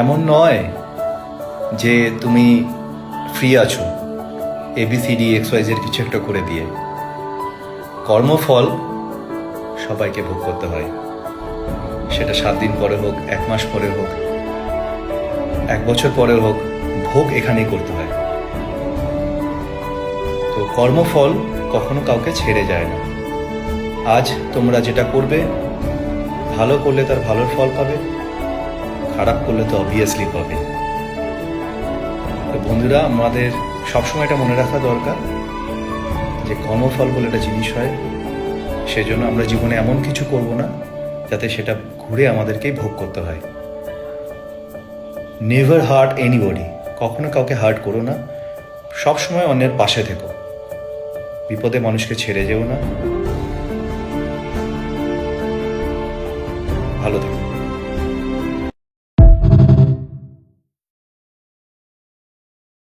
এমন নয় যে তুমি ফ্রি আছো ABCD XYZ কিছু একটা করে দিয়ে। কর্মফল সবাইকে ভোগ করতে হয়, সেটা 7 দিন পরে হোক, 1 মাস পরে হোক, 1 বছর পরে হোক, ভোগ এখানেই করতে হয়। তো কর্মফল কখনো কাউকে ছেড়ে যায় না। আজ তোমরা যেটা করবে, ভালো করলে তার ভালোর ফল পাবে, খারাপ করলে তো অবভিয়াসলি পাবে। তো বন্ধুরা, আমাদের সবসময় এটা মনে রাখা দরকার যে কর্মফল বলে একটা জিনিস হয়, সেজন্য আমরা জীবনে এমন কিছু করব না যাতে সেটা ঘুরে আমাদেরকেই ভোগ করতে হয়। নেভার হার্ট এনিবডি, কখনো কাউকে হার্ট করো না, সবসময় অন্যের পাশে থেকো, বিপদে মানুষকে ছেড়ে যেও না, ভালো থেকো।